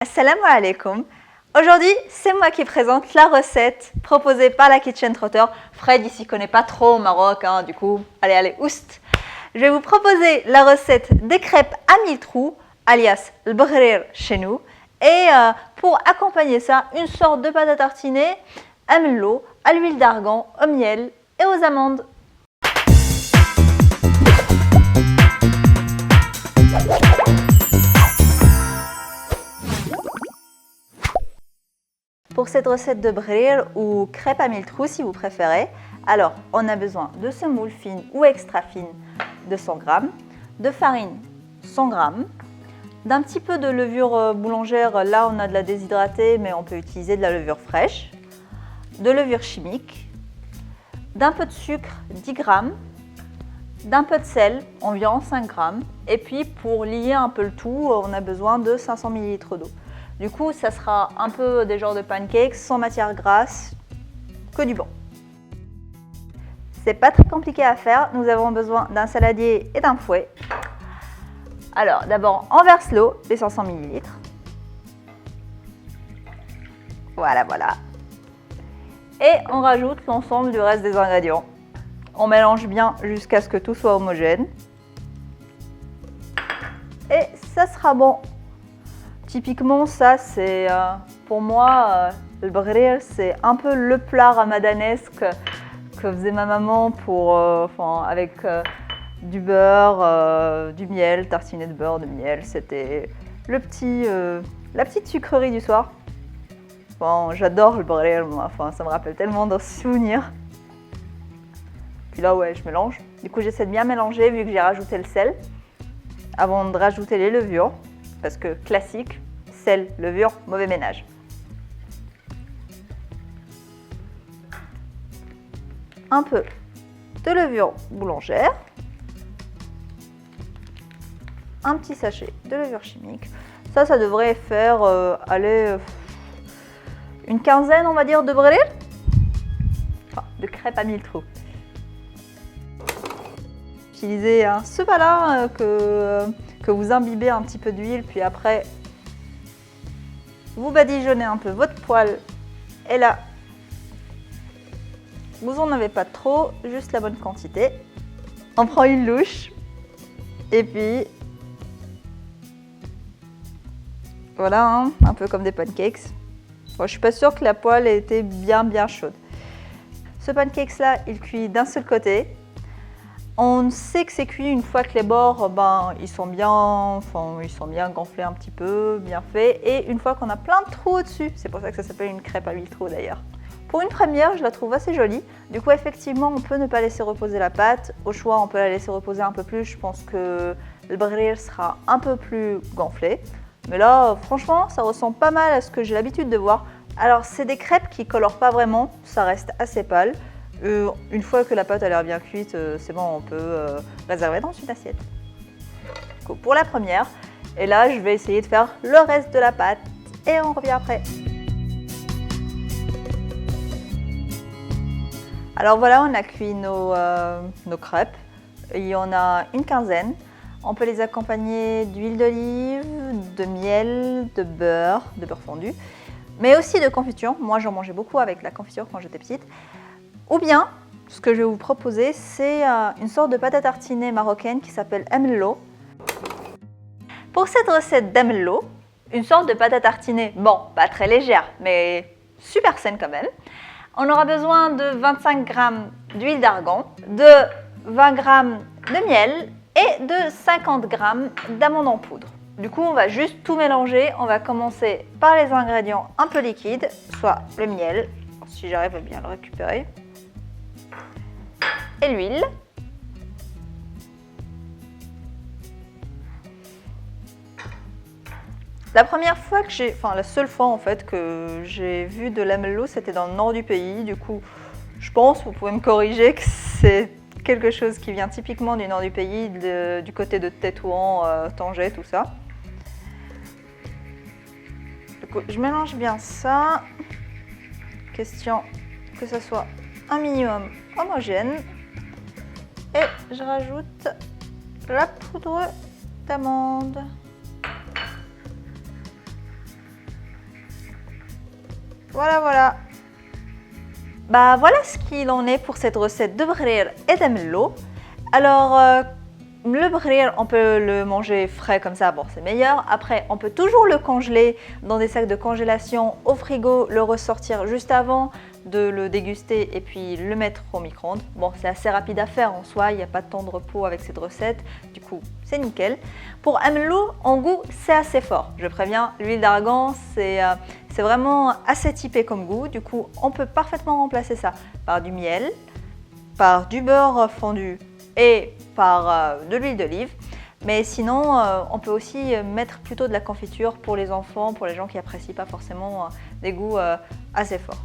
Assalamu alaikum. Aujourd'hui, c'est moi qui présente la recette proposée par la Kitchen Trotter. Fred ici connaît pas trop au Maroc, du coup, allez, oust. Je vais vous proposer la recette des crêpes à 1000 trous, alias le bghrir chez nous. Et pour accompagner ça, une sorte de pâte à tartiner à l'eau, à l'huile d'argan, au miel et aux amandes. Pour cette recette de bghrir ou crêpes à 1000 trous si vous préférez, alors on a besoin de semoule fine ou extra fine de 100 g, de farine 100 g, d'un petit peu de levure boulangère, là on a de la déshydratée mais on peut utiliser de la levure fraîche, de levure chimique, d'un peu de sucre 10 g, d'un peu de sel environ 5 g et puis pour lier un peu le tout on a besoin de 500 ml d'eau. Du coup, ça sera un peu des genres de pancakes sans matière grasse, que du bon. C'est pas très compliqué à faire, nous avons besoin d'un saladier et d'un fouet. Alors, d'abord, on verse l'eau, les 500 ml. Voilà. Et on rajoute l'ensemble du reste des ingrédients. On mélange bien jusqu'à ce que tout soit homogène. Et ça sera bon. Typiquement, ça, c'est pour moi, le bghrir, c'est un peu le plat ramadanesque que faisait ma maman avec du beurre, du miel, tartiné de beurre, de miel. C'était la petite sucrerie du soir. Bon, j'adore le bghrir, ça me rappelle tellement de souvenirs. Puis là, ouais, je mélange. Du coup, j'essaie de bien mélanger vu que j'ai rajouté le sel avant de rajouter les levures. Parce que classique, sel, levure, mauvais ménage. Un peu de levure boulangère, un petit sachet de levure chimique. Ça devrait faire une quinzaine, on va dire, de bghrir, enfin, de crêpes à 1000 trous. Utilisez ce plat-là que vous imbibez un petit peu d'huile, puis après vous badigeonnez un peu votre poêle et là vous en avez pas trop, juste la bonne quantité. On prend une louche et puis voilà, un peu comme des pancakes. Bon, je suis pas sûre que la poêle ait été bien chaude. Ce pancakes là, il cuit d'un seul côté. On sait que c'est cuit une fois que les bords, ils sont bien gonflés un petit peu, bien faits. Et une fois qu'on a plein de trous au-dessus, c'est pour ça que ça s'appelle une crêpe à 1000 trous d'ailleurs. Pour une première, je la trouve assez jolie. Du coup, effectivement, on peut ne pas laisser reposer la pâte. Au choix, on peut la laisser reposer un peu plus. Je pense que le bghrir sera un peu plus gonflé. Mais là, franchement, ça ressemble pas mal à ce que j'ai l'habitude de voir. Alors, c'est des crêpes qui colorent pas vraiment, ça reste assez pâle. Une fois que la pâte a l'air bien cuite, c'est bon, on peut réserver dans une assiette. Pour la première, et là je vais essayer de faire le reste de la pâte et on revient après. Alors voilà, on a cuit nos crêpes, il y en a une quinzaine. On peut les accompagner d'huile d'olive, de miel, de beurre fondu, mais aussi de confiture. Moi j'en mangeais beaucoup avec la confiture quand j'étais petite. Ou bien, ce que je vais vous proposer, c'est une sorte de pâte à tartiner marocaine qui s'appelle amlo. Pour cette recette d'amlo, une sorte de pâte à tartiner, bon, pas très légère, mais super saine quand même, on aura besoin de 25 g d'huile d'argan, de 20 g de miel et de 50 g d'amandes en poudre. Du coup, on va juste tout mélanger. On va commencer par les ingrédients un peu liquides, soit le miel, si j'arrive à bien le récupérer, et l'huile. La première fois la seule fois en fait que j'ai vu de l'amlo, c'était dans le nord du pays. Du coup, je pense, vous pouvez me corriger, que c'est quelque chose qui vient typiquement du nord du pays, du côté de Tétouan, Tanger, tout ça. Du coup, je mélange bien ça. Question que ça soit un minimum homogène. Et je rajoute la poudre d'amande. Voilà, voilà. Bah voilà ce qu'il en est pour cette recette de brir et d'amello. Alors, le brir, on peut le manger frais comme ça, bon c'est meilleur. Après, on peut toujours le congeler dans des sacs de congélation au frigo, le ressortir juste avant de le déguster et puis le mettre au micro-ondes. Bon, c'est assez rapide à faire en soi, il n'y a pas de temps de repos avec cette recette, du coup c'est nickel. Pour amello, en goût, c'est assez fort. Je préviens, l'huile d'argan, c'est vraiment assez typé comme goût. Du coup, on peut parfaitement remplacer ça par du miel, par du beurre fondu et par de l'huile d'olive. Mais sinon, on peut aussi mettre plutôt de la confiture pour les enfants, pour les gens qui n'apprécient pas forcément des goûts assez forts.